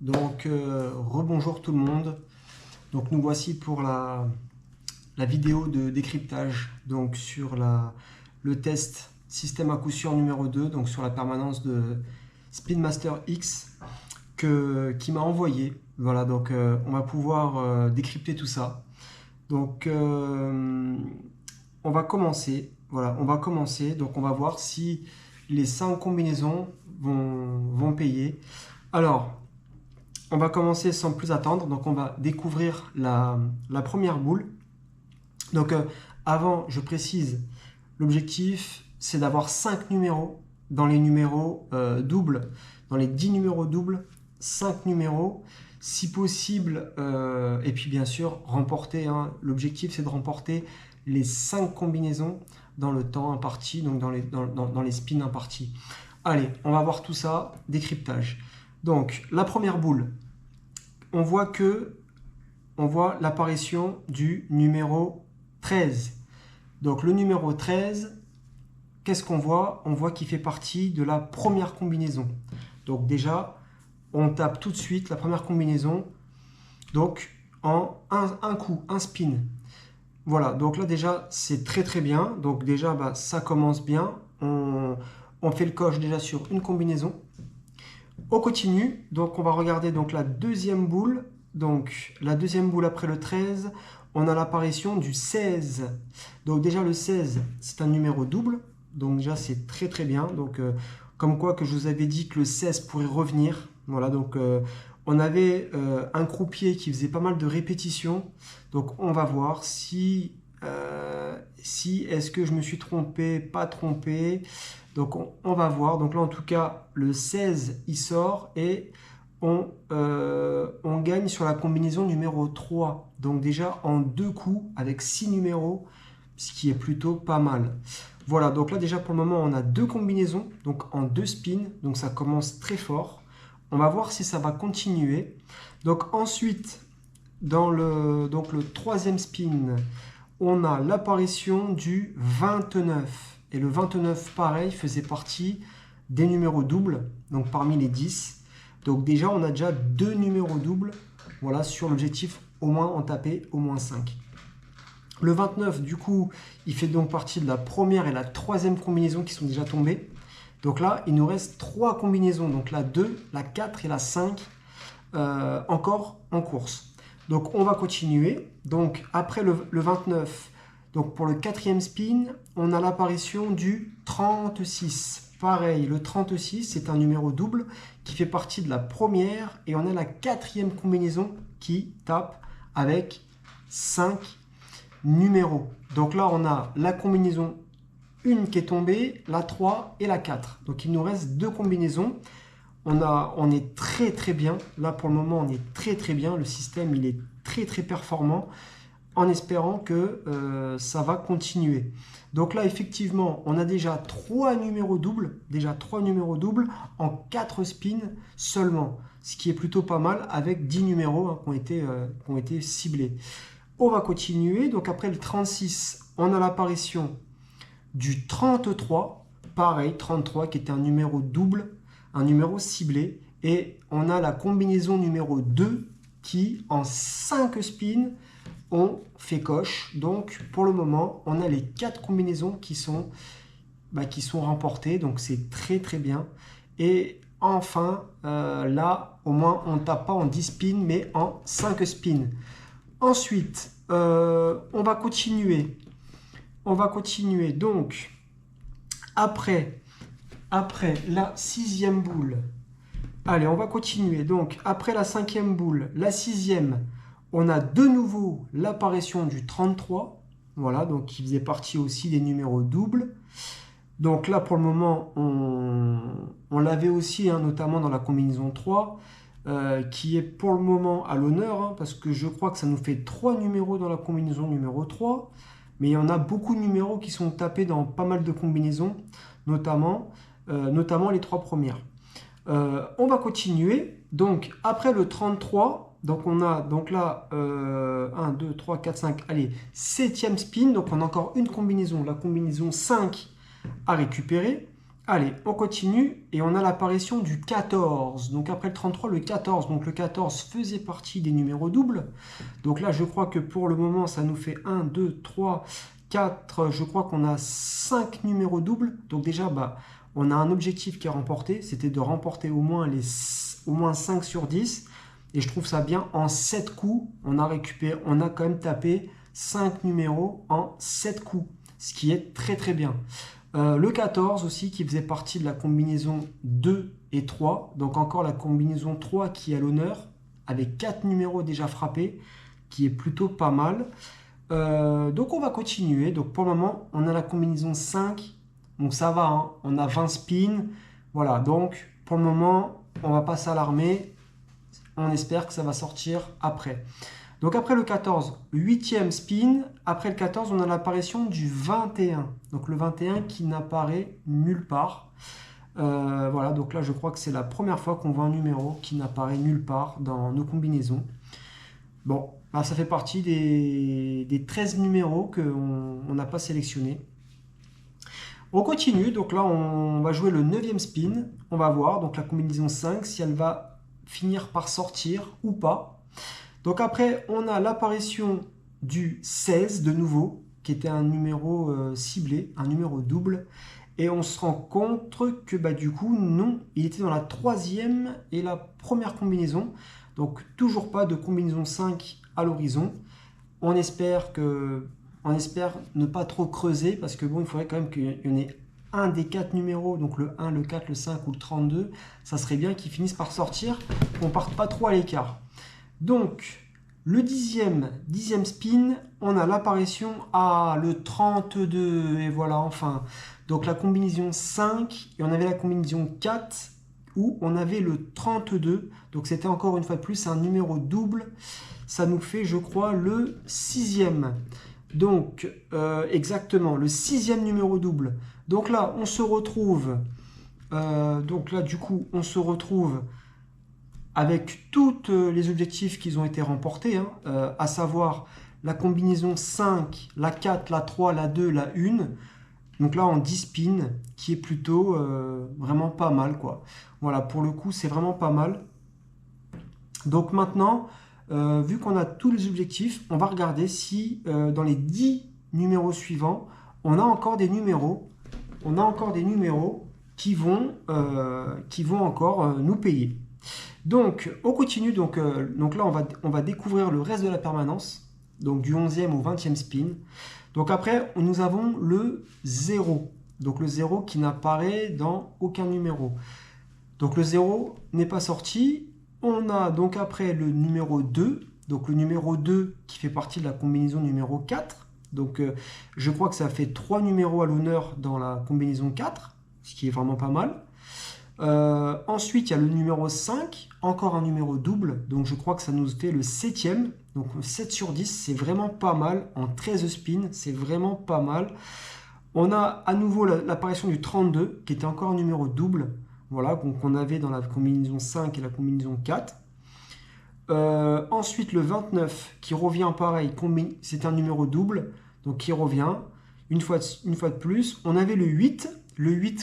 Donc rebonjour tout le monde. Donc nous voici pour la vidéo de décryptage donc sur le test système à coup sûr numéro 2, donc sur la permanence de Spin Master X qui m'a envoyé. Voilà, donc on va pouvoir décrypter tout ça. Donc on va commencer. Voilà, on va commencer. Donc on va voir si les 5 combinaisons vont payer. Alors, on va commencer sans plus attendre. Donc on va découvrir la première boule. Donc avant, je précise, l'objectif c'est d'avoir 5 numéros dans les numéros doubles, dans les 10 numéros doubles, 5 numéros, si possible, et puis bien sûr remporter, hein, l'objectif c'est de remporter les 5 combinaisons dans le temps imparti, donc dans les spins impartis. Allez, on va voir tout ça, décryptage. Donc la première boule, on voit l'apparition du numéro 13. Donc le numéro 13, qu'est-ce qu'on voit? On voit qu'il fait partie de la première combinaison. Donc déjà, on tape tout de suite la première combinaison. Donc en un coup, un spin. Voilà, donc là déjà, c'est très très bien. Donc déjà, ça commence bien. On fait le coche déjà sur une combinaison. On continue, donc on va regarder donc la deuxième boule. Donc la deuxième boule après le 13, on a l'apparition du 16. Donc déjà le 16, c'est un numéro double. Donc déjà c'est très très bien. Donc comme quoi que je vous avais dit que le 16 pourrait revenir. Voilà, donc on avait un croupier qui faisait pas mal de répétitions. Donc on va voir si est-ce que je me suis trompé, pas trompé. Donc on va voir. Donc là en tout cas le 16 il sort et on gagne sur la combinaison numéro 3. Donc déjà en 2 coups avec 6 numéros, ce qui est plutôt pas mal. Voilà, donc là déjà pour le moment on a 2 combinaisons, donc en 2 spins, donc ça commence très fort. On va voir si ça va continuer. Donc ensuite, dans le troisième spin, on a l'apparition du 29. Et le 29, pareil, faisait partie des numéros doubles, donc parmi les 10. Donc déjà, on a déjà 2 numéros doubles, voilà, sur l'objectif au moins en taper au moins 5. Le 29, du coup, il fait donc partie de la première et la troisième combinaison qui sont déjà tombées. Donc là, il nous reste 3 combinaisons, donc la 2, la 4 et la 5 encore en course. Donc on va continuer. Donc après le 29, donc pour le quatrième spin, on a l'apparition du 36. Pareil, le 36, c'est un numéro double qui fait partie de la première et on a la quatrième combinaison qui tape avec 5 numéros. Donc là, on a la combinaison 1 qui est tombée, la 3 et la 4. Donc il nous reste 2 combinaisons. On est très très bien. Là pour le moment, on est très très bien. Le système, il est très très performant en espérant que ça va continuer. Donc là, effectivement, on a déjà 3 numéros doubles, en 4 spins seulement, ce qui est plutôt pas mal avec 10 numéros hein, qui ont été ciblés. On va continuer. Donc après le 36, on a l'apparition du 33, pareil, 33 qui était un numéro double, un numéro ciblé, et on a la combinaison numéro 2 qui, en 5 spins, on fait coche. Donc pour le moment, on a les 4 combinaisons qui sont remportées, donc c'est très très bien. Et enfin, là, au moins, on ne tape pas en 10 spins, mais en 5 spins. Ensuite, on va continuer. Donc, après la 6e boule, allez, on va continuer. Donc, après la 5e boule, la 6e, on a de nouveau l'apparition du 33. Voilà, donc qui faisait partie aussi des numéros doubles. Donc là, pour le moment, on l'avait aussi, hein, notamment dans la combinaison 3, qui est pour le moment à l'honneur, hein, parce que je crois que ça nous fait 3 numéros dans la combinaison numéro 3. Mais il y en a beaucoup de numéros qui sont tapés dans pas mal de combinaisons, notamment les 3 premières. On va continuer. Donc, après le 33, donc on a donc là 1, 2, 3, 4, 5, allez, 7e spin. Donc, on a encore une combinaison, la combinaison 5 à récupérer. Allez, on continue et on a l'apparition du 14. Donc après le 33, le 14. Donc le 14 faisait partie des numéros doubles. Donc là, je crois que pour le moment, ça nous fait 1, 2, 3, 4. Je crois qu'on a 5 numéros doubles. Donc déjà, on a un objectif qui est remporté. C'était de remporter au moins 5 sur 10. Et je trouve ça bien. En 7 coups, on a quand même tapé 5 numéros en 7 coups. Ce qui est très très bien. Le 14 aussi qui faisait partie de la combinaison 2 et 3. Donc encore la combinaison 3 qui est à l'honneur avec 4 numéros déjà frappés qui est plutôt pas mal. Donc on va continuer. Donc pour le moment on a la combinaison 5. Donc ça va, hein. On a 20 spins. Voilà, donc pour le moment on va pas s'alarmer. On espère que ça va sortir après. Donc après le 14, 8e spin. Après le 14, on a l'apparition du 21. Donc le 21 qui n'apparaît nulle part. Voilà, donc là je crois que c'est la première fois qu'on voit un numéro qui n'apparaît nulle part dans nos combinaisons. Bon, ça fait partie des 13 numéros qu'on n'a pas sélectionnés. On continue, donc là on va jouer le 9e spin. On va voir, donc la combinaison 5, si elle va finir par sortir ou pas. Donc après, on a l'apparition du 16 de nouveau, qui était un numéro ciblé, un numéro double. Et on se rend compte que du coup, non, il était dans la 3e et la première combinaison. Donc toujours pas de combinaison 5 à l'horizon. On espère ne pas trop creuser, parce que bon, il faudrait quand même qu'il y en ait un des 4 numéros, donc le 1, le 4, le 5 ou le 32. Ça serait bien qu'ils finissent par sortir, qu'on ne parte pas trop à l'écart. Donc, le 10e spin, on a l'apparition le 32, et voilà, enfin. Donc la combinaison 5, et on avait la combinaison 4, où on avait le 32. Donc c'était encore une fois de plus un numéro double. Ça nous fait, je crois, le 6e. Donc, exactement, le 6e numéro double. Donc là, on se retrouve... on se retrouve avec tous les objectifs qui ont été remportés, à savoir la combinaison 5, la 4, la 3, la 2, la 1. Donc là en 10 spins, qui est plutôt vraiment pas mal, quoi. Voilà, pour le coup, c'est vraiment pas mal. Donc maintenant, vu qu'on a tous les objectifs, on va regarder si dans les 10 numéros suivants, on a encore des numéros. Qui vont encore nous payer. Donc, on continue. Donc là, on va découvrir le reste de la permanence. Donc, du 11e au 20e spin. Donc, après, nous avons le 0. Donc, le 0 qui n'apparaît dans aucun numéro. Donc, le 0 n'est pas sorti. On a donc après le numéro 2. Donc, le numéro 2 qui fait partie de la combinaison numéro 4. Donc, je crois que ça fait 3 numéros à l'honneur dans la combinaison 4. Ce qui est vraiment pas mal. Ensuite, il y a le numéro 5, encore un numéro double, donc je crois que ça nous fait le 7e, donc 7 sur 10, c'est vraiment pas mal, en 13 spins, c'est vraiment pas mal. On a à nouveau l'apparition du 32, qui était encore un numéro double, voilà, qu'on avait dans la combinaison 5 et la combinaison 4. Ensuite, le 29, qui revient pareil, c'est un numéro double, donc qui revient, une fois de plus. On avait le 8,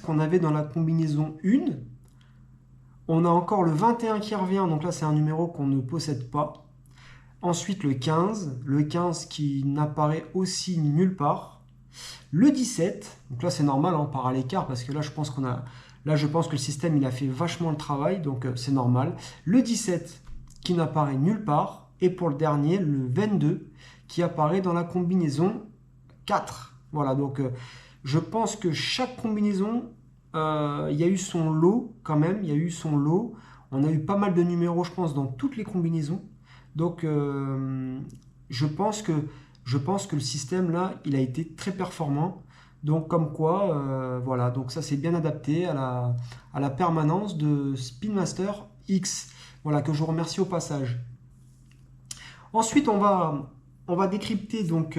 qu'on avait dans la combinaison 1. On a encore le 21 qui revient, donc là c'est un numéro qu'on ne possède pas. Ensuite le 15 qui n'apparaît aussi nulle part. Le 17, donc là c'est normal, on part à l'écart parce que là je pense que le système il a fait vachement le travail, donc c'est normal. Le 17 qui n'apparaît nulle part. Et pour le dernier, le 22 qui apparaît dans la combinaison 4. Voilà, donc... je pense que chaque combinaison, il y a eu son lot quand même, On a eu pas mal de numéros, je pense, dans toutes les combinaisons. Donc, je pense que le système, là, il a été très performant. Donc, comme quoi, voilà. Donc, ça, c'est bien adapté à la permanence de Spin Master X. Voilà, que je vous remercie au passage. Ensuite, on va décrypter, donc...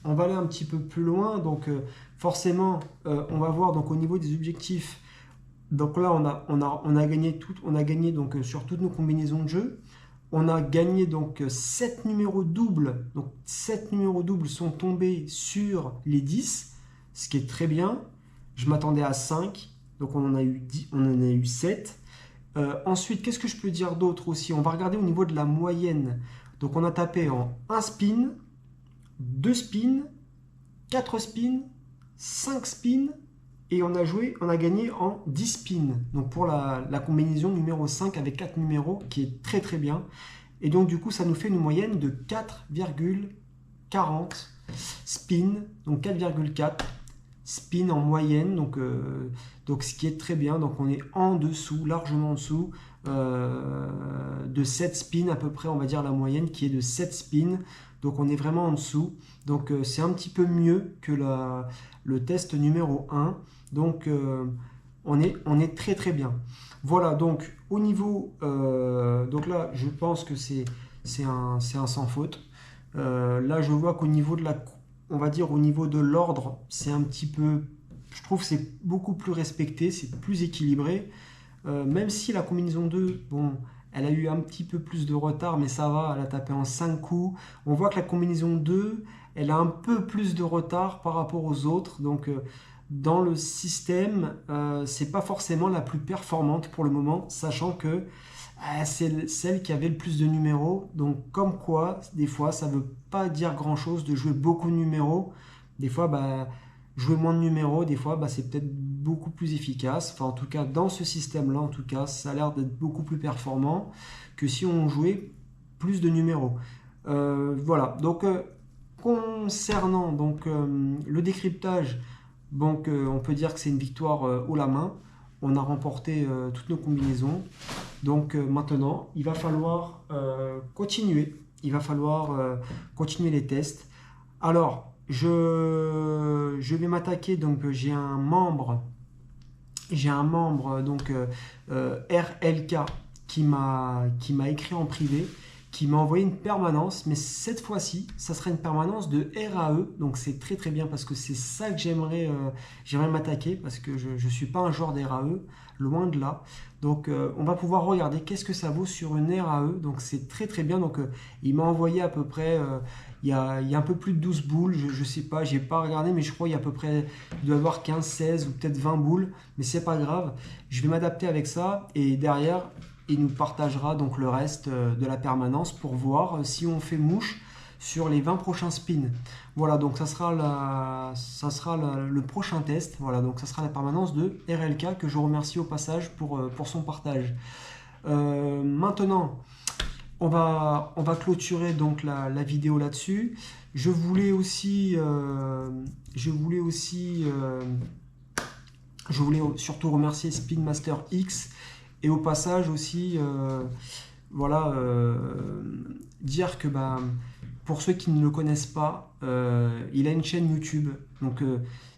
on va aller un petit peu plus loin, donc forcément, on va voir donc au niveau des objectifs. Donc là, on a gagné donc sur toutes nos combinaisons de jeu. On a gagné donc 7 numéros doubles. Donc 7 numéros doubles sont tombés sur les 10, ce qui est très bien. Je m'attendais à 5, donc on en a eu 10, on en a eu 7. Ensuite, qu'est-ce que je peux dire d'autre aussi? On va regarder au niveau de la moyenne. Donc on a tapé en 1 spin, 2 spins, 4 spins, 5 spins, et on a gagné en 10 spins. Donc pour la combinaison numéro 5 avec 4 numéros, qui est très très bien. Et donc du coup, ça nous fait une moyenne de 4,40 spins, donc 4,4 spins en moyenne, donc ce qui est très bien. Donc on est en dessous, largement en dessous de 7 spins à peu près, on va dire la moyenne qui est de 7 spins. Donc on est vraiment en dessous. Donc c'est un petit peu mieux que le test numéro 1. Donc on est très très bien. Voilà, donc au niveau, donc là je pense que c'est un sans faute. Là je vois qu'au niveau de on va dire au niveau de l'ordre, c'est un petit peu, je trouve que c'est beaucoup plus respecté, c'est plus équilibré. Même si la combinaison 2, bon, elle a eu un petit peu plus de retard, mais ça va, elle a tapé en 5 coups. On voit que la combinaison 2, elle a un peu plus de retard par rapport aux autres. Donc, dans le système, c'est pas forcément la plus performante pour le moment, sachant que c'est celle qui avait le plus de numéros. Donc, comme quoi, des fois, ça veut pas dire grand-chose de jouer beaucoup de numéros. Des fois, bah, jouer moins de numéros, des fois, bah, c'est peut-être beaucoup plus efficace. Enfin, en tout cas, dans ce système-là, en tout cas, ça a l'air d'être beaucoup plus performant que si on jouait plus de numéros. Voilà. Donc, concernant donc, le décryptage, donc, on peut dire que c'est une victoire haut la main. On a remporté toutes nos combinaisons. Donc, maintenant, il va falloir continuer. Il va falloir continuer les tests. Alors, je vais m'attaquer, donc j'ai un membre donc RLK qui m'a écrit en privé, qui m'a envoyé une permanence, mais cette fois-ci, ça sera une permanence de RAE, donc c'est très très bien parce que c'est ça que j'aimerais m'attaquer, parce que je ne suis pas un joueur d'RAE, loin de là. Donc on va pouvoir regarder qu'est-ce que ça vaut sur une RAE, donc c'est très très bien. Donc il m'a envoyé à peu près, il y a un peu plus de 12 boules, je ne sais pas, j'ai pas regardé, mais je crois qu'il y a à peu près, il doit y avoir 15, 16 ou peut-être 20 boules, mais c'est pas grave, je vais m'adapter avec ça, et derrière, il nous partagera donc le reste de la permanence pour voir si on fait mouche sur les 20 prochains spins. Voilà, donc ça sera le prochain test. Voilà, donc ça sera la permanence de RLK que je remercie au passage pour son partage. Maintenant, on va clôturer donc la vidéo là-dessus. Je voulais aussi surtout remercier Spin Master X, et au passage aussi voilà, dire que bah, pour ceux qui ne le connaissent pas, il a une chaîne YouTube. Donc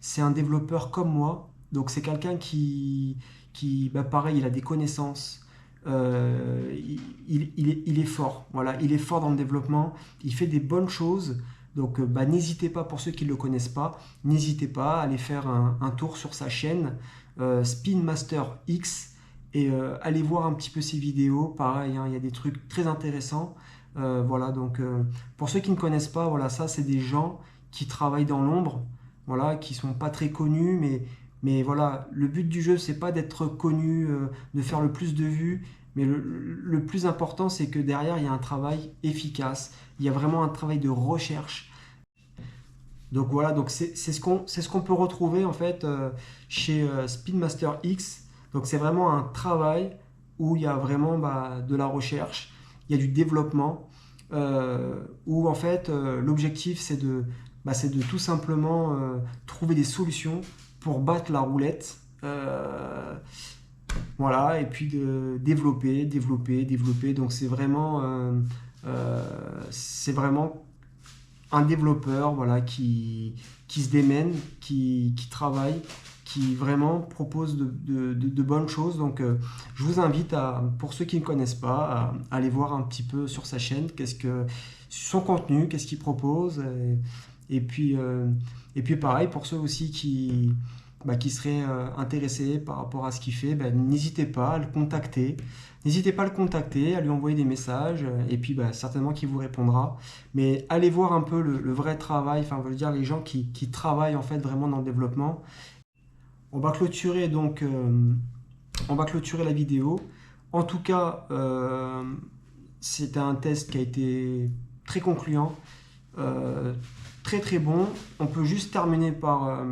c'est un développeur comme moi. Donc c'est quelqu'un qui bah, pareil, il a des connaissances. Il est fort. Voilà, il est fort dans le développement. Il fait des bonnes choses. Donc bah, n'hésitez pas, pour ceux qui ne le connaissent pas, n'hésitez pas à aller faire un tour sur sa chaîne Spin Master X, et allez voir un petit peu ses vidéos. Pareil, hein, il y a des trucs très intéressants. Voilà, donc pour ceux qui ne connaissent pas, voilà, ça c'est des gens qui travaillent dans l'ombre, voilà, qui sont pas très connus, mais voilà, le but du jeu c'est pas d'être connu, de faire le plus de vues, mais le plus important c'est que derrière il y a un travail efficace, il y a vraiment un travail de recherche. Donc voilà, donc c'est ce qu'on peut retrouver en fait chez Spin Master X. Donc c'est vraiment un travail où il y a vraiment bah, de la recherche, il y a du développement, où en fait l'objectif c'est de tout simplement trouver des solutions pour battre la roulette. Voilà, et puis de développer. Donc c'est vraiment un développeur, voilà, qui se démène, qui travaille, qui vraiment propose de bonnes choses. Donc je vous invite pour ceux qui ne connaissent pas, à aller voir un petit peu sur sa chaîne, son contenu, qu'est-ce qu'il propose. Et puis pareil, pour ceux aussi qui seraient intéressés par rapport à ce qu'il fait, n'hésitez pas à le contacter. N'hésitez pas à le contacter, à lui envoyer des messages, et puis certainement qu'il vous répondra. Mais allez voir un peu le vrai travail, enfin, je veux dire, les gens qui travaillent en fait vraiment dans le développement. on va clôturer donc on va clôturer la vidéo. En tout cas, c'était un test qui a été très concluant, très très bon. On peut juste terminer par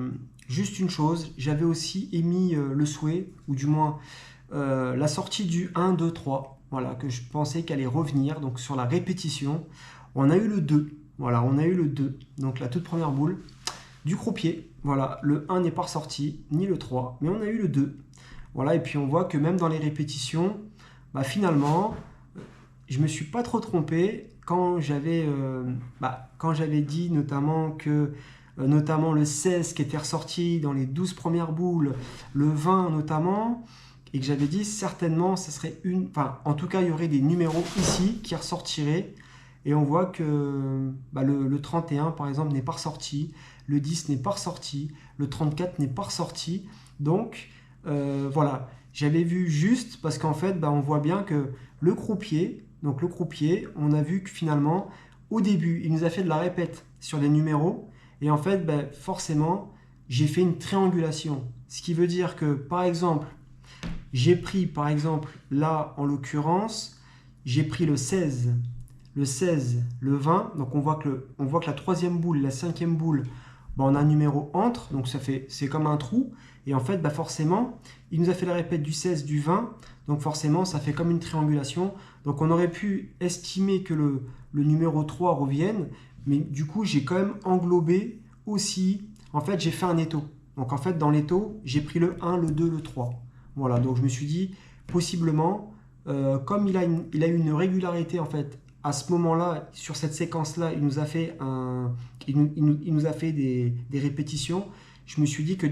juste une chose. J'avais aussi émis le souhait, ou du moins la sortie du 1, 2, 3, voilà, que je pensais qu'elle allait revenir. Donc sur la répétition, on a eu le 2. Voilà, on a eu le 2, donc la toute première boule du croupier. Voilà, le 1 n'est pas ressorti, ni le 3, mais on a eu le 2. Voilà, et puis on voit que même dans les répétitions, bah, finalement, je me suis pas trop trompé quand j'avais dit notamment que notamment le 16 qui était ressorti dans les 12 premières boules, le 20 notamment, et que j'avais dit certainement ça serait en tout cas il y aurait des numéros ici qui ressortiraient, et on voit que le 31 par exemple n'est pas ressorti, le 10 n'est pas ressorti, le 34 n'est pas ressorti, donc voilà, j'avais vu juste parce qu'en fait on voit bien que le croupier, on a vu que finalement au début il nous a fait de la répète sur les numéros, et en fait forcément j'ai fait une triangulation, ce qui veut dire que par exemple j'ai pris par exemple là en l'occurrence j'ai pris le 16, le 20, donc on voit que la troisième boule, la cinquième boule, on a un numéro entre, donc c'est comme un trou, et en fait forcément il nous a fait la répète du 16, du 20, donc forcément ça fait comme une triangulation, donc on aurait pu estimer que le numéro 3 revienne, mais du coup j'ai quand même englobé aussi, en fait j'ai fait un étau, donc en fait dans l'étau j'ai pris le 1, le 2, le 3, voilà, donc je me suis dit possiblement comme il a eu une régularité en fait à ce moment-là, sur cette séquence-là, il nous a fait des répétitions. Je me suis dit que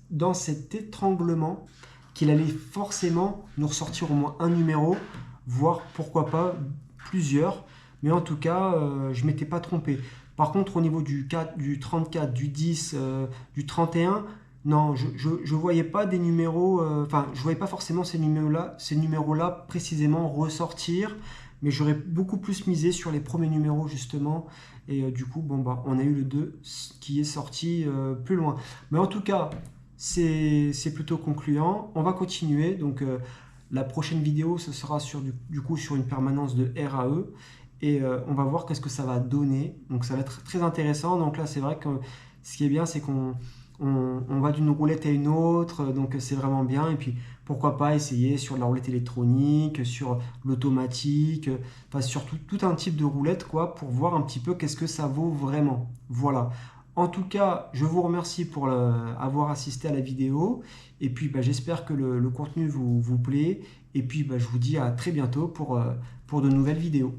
dans cet étranglement, qu'il allait forcément nous ressortir au moins un numéro, voire pourquoi pas plusieurs. Mais en tout cas, je ne m'étais pas trompé. Par contre, au niveau du 4, du 34, du 10, du 31, non, je ne voyais pas des numéros, je voyais pas forcément ces numéros-là précisément ressortir. Mais j'aurais beaucoup plus misé sur les premiers numéros justement, et du coup on a eu le 2 qui est sorti plus loin, mais en tout cas c'est plutôt concluant. On va continuer, donc la prochaine vidéo ce sera sur une permanence de RAE, et on va voir qu'est-ce que ça va donner, donc ça va être très intéressant. Donc là c'est vrai que ce qui est bien c'est qu'on va d'une roulette à une autre, donc c'est vraiment bien. Et puis pourquoi pas essayer sur la roulette électronique, sur l'automatique, sur tout un type de roulette quoi, pour voir un petit peu qu'est-ce que ça vaut vraiment. Voilà. En tout cas, je vous remercie pour avoir assisté à la vidéo, et puis j'espère que le contenu vous plaît, et puis je vous dis à très bientôt pour de nouvelles vidéos.